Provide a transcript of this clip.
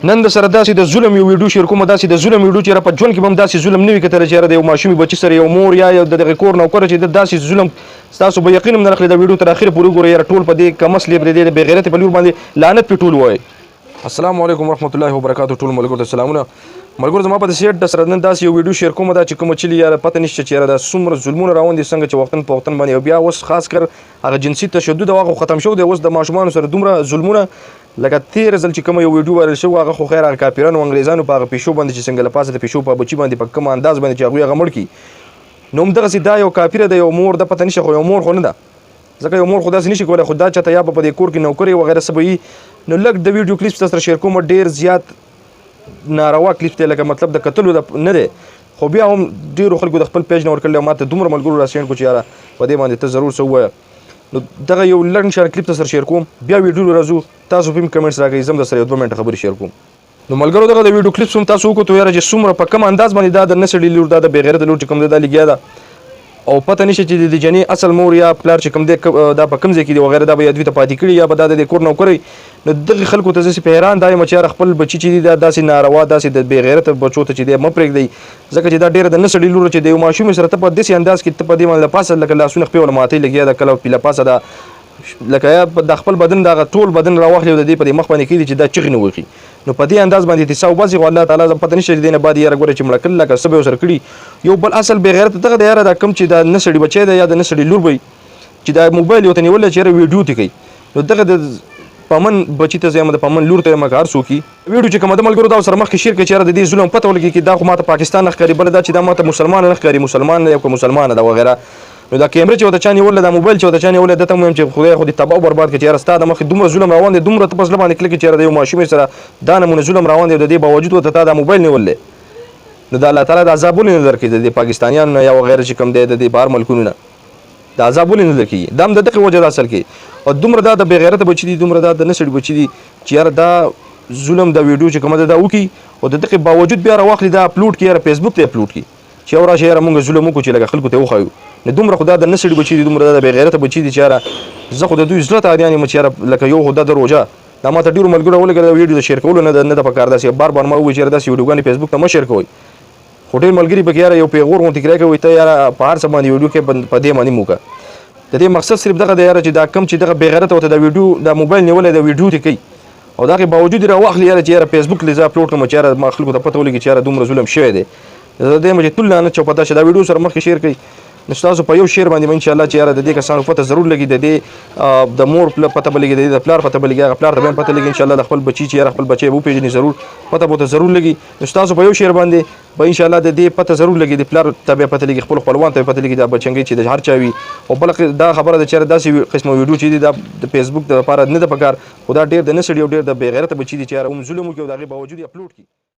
نن د سره داسې د ظلم یو ویډیو شیر کوم داسې د ظلم ویډیو چې په ژوند کې هم داسې ظلم نه وي کتل چې د یو ماشومي بچی سره یو مور یا یو د کور نوکر چې داسې ظلم تاسو به یقین نه اخلي د ویډیو تر اخره پورې ګورئ ټول په دې کمسلې پر دې بې غیرت په لور باندې لعنت په ټول وای. السلام علیکم ورحمت الله وبرکاتہ ټول ملګرو ته سلامونه. ملګرو زما په سیټ د سره نن داسې یو ویډیو شیر کوم دا چې کوم چلی یا پته نشته چې دا څومره ظلمونه روان دي څنګه چې وختن په وختن باندې بیا اوس خاص کر هغه جنسي تشدد واغه ختم شو دی اوس د ماشومان سره دومره ظلمونه لکه تیر ځل چې کوم یو ویډیو وایرل شو هغه خو خیر هغه کاپیرانو انګریزانو په هغه پیشو باندې چې څنګه لپاسه د پیشو په بچی باندې په کوم انداز باندې چې هغه غمړ کی نو دغه سي دا یو کاپیره د یو مور د پته نشه خو یو مور خو نه ده ځکه یو مور خدا سي نشي کولای خدا چاته یا په دې کور کې نوکری وغیرہ سبي نو لګ د ویډیو کلیپس تاسو شیر کوم ډیر زیات ناروا کلیپ ته لکه مطلب د قتل نه ده خو بیا هم ډیرو خلکو د خپل پیج نور کړل ماته دومره ملګرو راسین کو چې یاره په دې باندې ته ضرور سوې نو دغه یو لړن شار کلیپ تاسو شیر کوم بیا ویډیو راځو تاسو په کمنټس راګي زم د سره 2 منټه خبري شیر کوم نو ملګرو دغه د ویډیو کلیپ سم تاسو کو ته یاره چې څومره په کم انداز باندې دا د نسړي لور دا د بغیر د لور چې کوم دا لګیا ده او پته نشي چې د جنې اصل مور یا پلار چې کوم دی دا په کوم ځای کې دی وغیرہ دا به یادوي ته پاتې کړي یا به د کور نو کوي نو دغه خلکو ته زه په حیران دایم چې خپل بچی چې دا داسې ناروا داسې د بې غیرت بچو ته چې دی مپرېږ دی ځکه چې دا ډېر د نسړي لور چې دی ماشوم سره ته په داسې انداز کې ته په دې باندې پاسه لکه لاسونه خپل ماته لګیا دا کله پیله پاسه دا لکه یا د خپل بدن دا ټول بدن راوخلی د دې په دې مخ باندې کې چې دا چغې نه وږي نو په دې انداز باندې تاسو باسي الله تعالی زم پته نشي دینه بعد یې راګوره چې مړکل لکه سبه وسر کړي یو بل اصل بې غیرت دغه د یاره دا کم چې دا نسړي بچی دی یا د نسړي لور وي چې دا موبایل یو ته نیول چې ویډیو تی کوي نو دغه د پمن بچی ته زما د پمن لور ته مکار سو کی ویډیو چې کوم د ملګرو دا سره مخ کې شیر کې چې د دې ظلم پته ولګي چې دا خو ماته پاکستان نه ښکاري بل دا چې دا ماته مسلمان نه ښکاري مسلمان نه یو مسلمان دا وغیرہ نو دا کیمرې چې وته چاني ول دا موبایل چې وته چاني ول د ته مهم چې خدای خو دې تباہ برباد کړي چې راستا د مخ دومره ظلم روان دي دومره تاسو باندې کلیک چې د یو ماشوم سره دا نمونه ظلم روان دي د دې باوجود وته دا موبایل نه ولې نو دا الله تعالی د عذابونه نه درکې د پاکستانیان یا وغیرہ چې کوم دی د بهر ملکونو نه د عذابونه نه درکې دا د دغه وجه اصل کې او دومره دا د بې غیرت بچی دي دومره دا د نسړي بچی دي چې یاره دا ظلم د ویډیو چې کوم دا وکي او د دغه باوجود بیا راوخلی دا اپلوډ کړي فیسبوک ته اپلوډ کړي چې اورا شهر مونږ ظلم وکړو چې لکه خلکو ته وخایو نو دومره خدا د نسړي بچی دي دومره د بې غیرت بچی دي چې یاره زه خو د دوی زړه ته یعنی مچ یاره لکه یو خدا د روجا دا ماته ډیرو ملګرو ولګل ویډیو شیر کول نه د پکار داسې بار ما وی چې داسې ویډیوګانې فیسبوک ته مشر کوي خو ډیر ملګری به یاره یو پیغور غونډه کړی کوي ته یاره په هر څه باندې ویډیو کې په دې باندې موکه د دې مقصد صرف دغه دی یاره چې دا کم چې دغه بې غیرت وته د ویډیو د موبایل نیولې د ویډیو ته کوي او دغه باوجود راوخلی یاره چې یاره فیسبوک لزا اپلوډ کوم چې یاره ما خلکو ته پته ولګي چې یاره دومره ظلم شوی دی زه دې مجه ټول نه چوپتا شه دا ویډیو سره مخ شیر کړئ نو تاسو په یو شیر باندې ان شاء الله چې یاره د دې کسانو پته ضرور لګي د دې د مور پته بلګي د پلار پته بلګي پلار ته پته لګي ان شاء الله د خپل بچی چې یاره خپل بچي وو پیژني ضرور پته بوته ضرور لګي نو تاسو په یو شیر باندې به ان شاء الله د دې پته ضرور لګي د پلار ته پته لګي خپل خپلوان ته پته لګي دا بچنګي چې د هر چا وي او بل دا خبره د چیرې داسې قسمه ویډیو چې د فیسبوک د لپاره نه د پکار خدا ډیر د نسړي او ډیر د بې غیرت بچی دي چې یاره ظلم کوي او دغه باوجود اپلوډ کی